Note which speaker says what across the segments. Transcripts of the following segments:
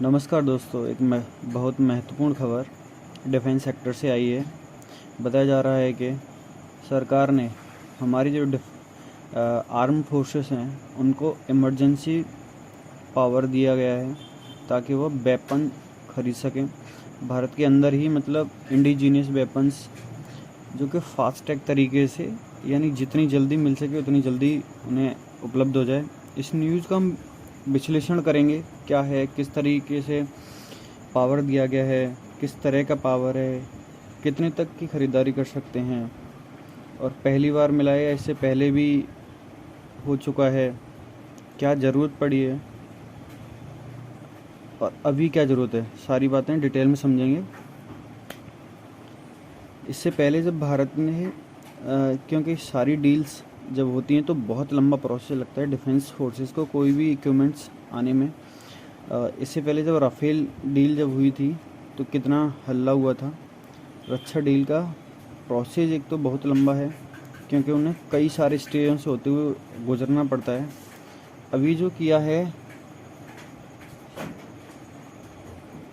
Speaker 1: नमस्कार दोस्तों, एक बहुत महत्वपूर्ण खबर डिफेंस सेक्टर से आई है। बताया जा रहा है कि सरकार ने हमारी जो आर्म फोर्सेस हैं उनको इमरजेंसी पावर दिया गया है ताकि वो वेपन खरीद सकें भारत के अंदर ही, मतलब इंडिजीनियस वेपन्स जो कि फास्ट ट्रैक तरीके से, यानी जितनी जल्दी मिल सके उतनी जल्दी उन्हें उपलब्ध हो जाए। इस न्यूज़ का हम विश्लेषण करेंगे, क्या है, किस तरीके से पावर दिया गया है, किस तरह का पावर है, कितने तक की ख़रीदारी कर सकते हैं, और पहली बार मिला है या इससे पहले भी हो चुका है, क्या ज़रूरत पड़ी है और अभी क्या ज़रूरत है, सारी बातें डिटेल में समझेंगे। इससे पहले जब भारत ने क्योंकि सारी डील्स जब होती हैं तो बहुत लंबा प्रोसेस लगता है डिफेंस फोर्सेस को कोई भी इक्विपमेंट्स आने में। इससे पहले जब राफेल डील जब हुई थी तो कितना हल्ला हुआ था। रक्षा डील का प्रोसेस एक तो बहुत लंबा है क्योंकि उन्हें कई सारे स्टेजों से होते हुए गुजरना पड़ता है। अभी जो किया है,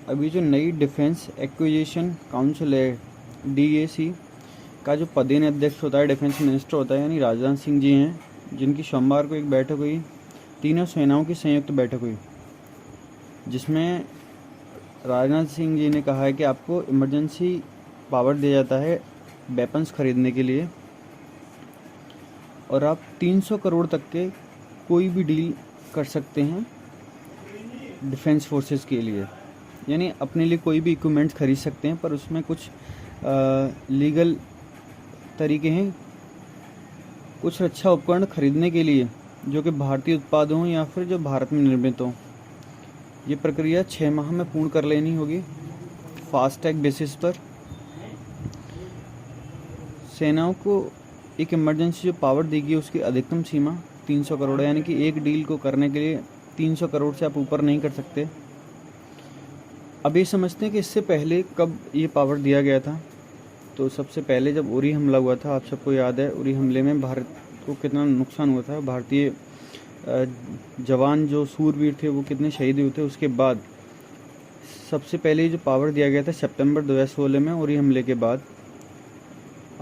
Speaker 1: अभी जो नई डिफेंस एक्विजिशन काउंसिल है, DAC का जो पदेन अध्यक्ष होता है, डिफेंस मिनिस्टर होता है, यानी राजनाथ सिंह जी हैं, जिनकी सोमवार को एक बैठक हुई, तीनों सेनाओं की संयुक्त बैठक हुई, जिसमें राजनाथ सिंह जी ने कहा है कि आपको इमरजेंसी पावर दिया जाता है वेपन्स खरीदने के लिए, और आप 300 करोड़ तक के कोई भी डील कर सकते हैं डिफेंस फोर्सेस के लिए, यानी अपने लिए कोई भी इक्विपमेंट्स खरीद सकते हैं, पर उसमें कुछ लीगल तरीके हैं। कुछ रक्षा उपकरण खरीदने के लिए जो कि भारतीय उत्पाद हों या फिर जो भारत में निर्मित हों, ये प्रक्रिया 6 माह में पूर्ण कर लेनी होगी फास्ट ट्रैक बेसिस पर। सेनाओं को एक इमरजेंसी जो पावर दी गई उसकी अधिकतम सीमा 300 करोड़ है, यानी कि एक डील को करने के लिए 300 करोड़ से आप ऊपर नहीं कर सकते। अब ये समझते हैं कि इससे पहले कब ये पावर दिया गया था। तो सबसे पहले जब उरी हमला हुआ था, आप सबको याद है उरी हमले में भारत को कितना नुकसान हुआ था, भारतीय जवान जो सूरवीर थे वो कितने शहीद हुए थे। उसके बाद सबसे पहले जो पावर दिया गया था सितंबर 2016 में उरी हमले के बाद,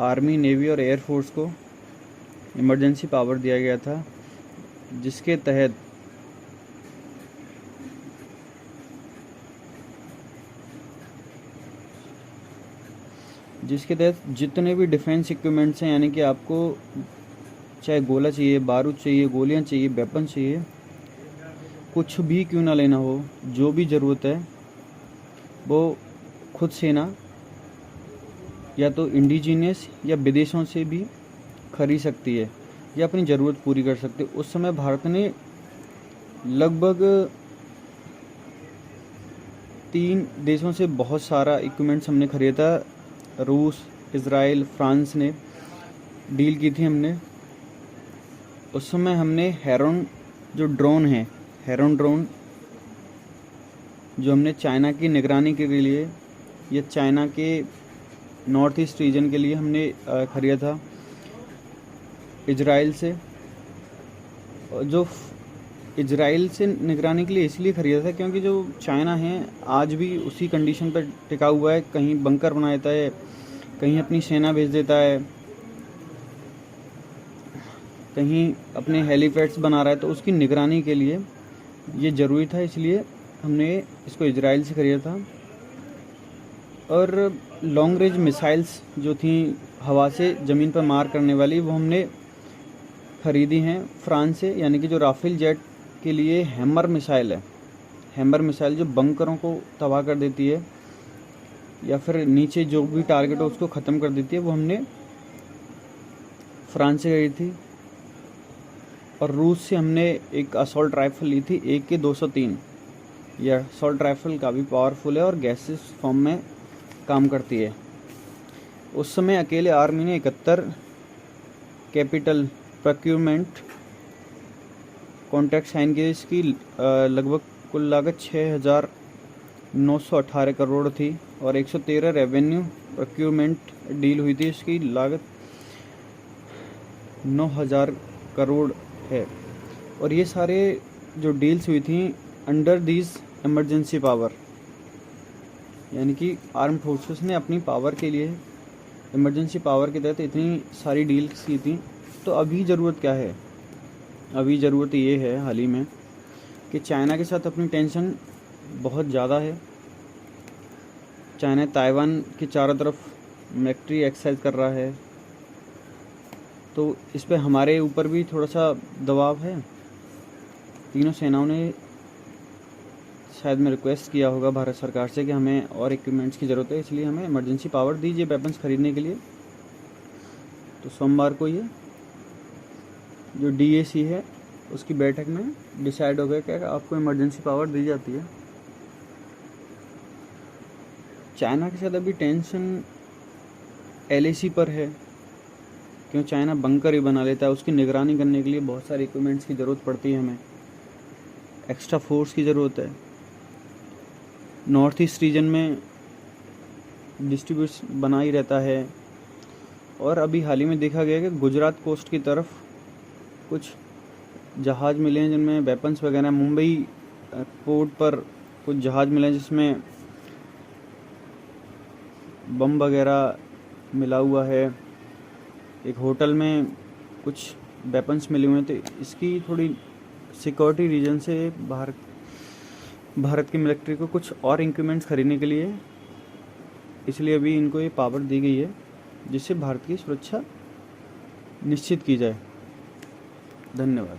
Speaker 1: आर्मी, नेवी और एयरफोर्स को इमरजेंसी पावर दिया गया था, जिसके तहत जितने भी डिफेंस इक्विपमेंट्स हैं, यानी कि आपको चाहे गोला चाहिए, बारूद चाहिए, गोलियां चाहिए, वेपन चाहिए, कुछ भी क्यों ना लेना हो, जो भी ज़रूरत है वो खुद सेना या तो इंडिजीनियस या विदेशों से भी खरीद सकती है या अपनी ज़रूरत पूरी कर सकती है। उस समय भारत ने लगभग 3 देशों से बहुत सारा इक्विपमेंट्स हमने खरीदा। रूस, इज़राइल, फ्रांस ने डील की थी हमने। उस समय हमने हेरॉन जो ड्रोन है, हेरॉन ड्रोन जो हमने चाइना की निगरानी के लिए या चाइना के नॉर्थ ईस्ट रीजन के लिए हमने खरीदा था इजराइल से। जो इजराइल से निगरानी के लिए इसलिए खरीदा था क्योंकि जो चाइना है आज भी उसी कंडीशन पर टिका हुआ है, कहीं बंकर बना देता है, कहीं अपनी सेना भेज देता है, कहीं अपने हेलीपैड्स बना रहा है, तो उसकी निगरानी के लिए ये ज़रूरी था, इसलिए हमने इसको इजराइल से खरीदा था। और लॉन्ग रेंज मिसाइल्स जो थी हवा से ज़मीन पर मार करने वाली, वो हमने ख़रीदी हैं फ्रांस से, यानी कि जो राफेल जेट के लिए हैमर मिसाइल है, हैमर मिसाइल जो बंकरों को तबाह कर देती है या फिर नीचे जो भी टारगेट हो उसको ख़त्म कर देती है, वो हमने फ्रांस से खरीदी थी। और रूस से हमने एक असॉल्ट राइफल ली थी AK-203। यह असॉल्ट राइफल काफ़ी पावरफुल है और गैसेस फॉर्म में काम करती है। उस समय अकेले आर्मी ने 71 कैपिटल प्रोक्यूरमेंट कॉन्ट्रैक्ट साइन किए। इसकी लगभग कुल लागत 6,918 करोड़ थी और 113 रेवेन्यू प्रोक्यूरमेंट डील हुई थी। इसकी लागत 9,000 करोड़ है। और ये सारे जो डील्स हुई थी अंडर दीज इमरजेंसी पावर, यानी कि आर्म फोर्सेस ने अपनी पावर के लिए इमरजेंसी पावर के तहत इतनी सारी डील्स की थी। तो अभी ज़रूरत क्या है? अभी ज़रूरत ये है हाल ही में कि चाइना के साथ अपनी टेंशन बहुत ज़्यादा है। चाइना ताइवान के चारों तरफ मिलिट्री एक्सरसाइज कर रहा है, तो इस पे हमारे ऊपर भी थोड़ा सा दबाव है। तीनों सेनाओं ने शायद में रिक्वेस्ट किया होगा भारत सरकार से कि हमें और इक्विपमेंट्स की ज़रूरत है, इसलिए हमें इमरजेंसी पावर दीजिए वेपन्स खरीदने के लिए। तो सोमवार को ये जो DAC है उसकी बैठक में डिसाइड हो गया कि आपको इमरजेंसी पावर दी जाती है। चाइना के साथ अभी टेंशन LAC पर है, क्यों चाइना बंकर ही बना लेता है। उसकी निगरानी करने के लिए बहुत सारे इक्विपमेंट्स की ज़रूरत पड़ती है, हमें एक्स्ट्रा फोर्स की ज़रूरत है। नॉर्थ ईस्ट रीजन में डिस्ट्रीब्यूट बना ही रहता है। और अभी हाल ही में देखा गया कि गुजरात कोस्ट की तरफ कुछ जहाज़ मिले हैं जिनमें वेपन्स वगैरह। मुंबई पोर्ट पर कुछ जहाज़ मिले हैं जिसमें बम वगैरह मिला हुआ है। एक होटल में कुछ वेपन्स मिले हुए हैं। तो इसकी थोड़ी सिक्योरिटी रीजन से भारत की मिलिट्री को कुछ और इक्विपमेंट्स खरीदने के लिए, इसलिए अभी इनको ये पावर दी गई है जिससे भारत की सुरक्षा निश्चित की जाए। धन्यवाद।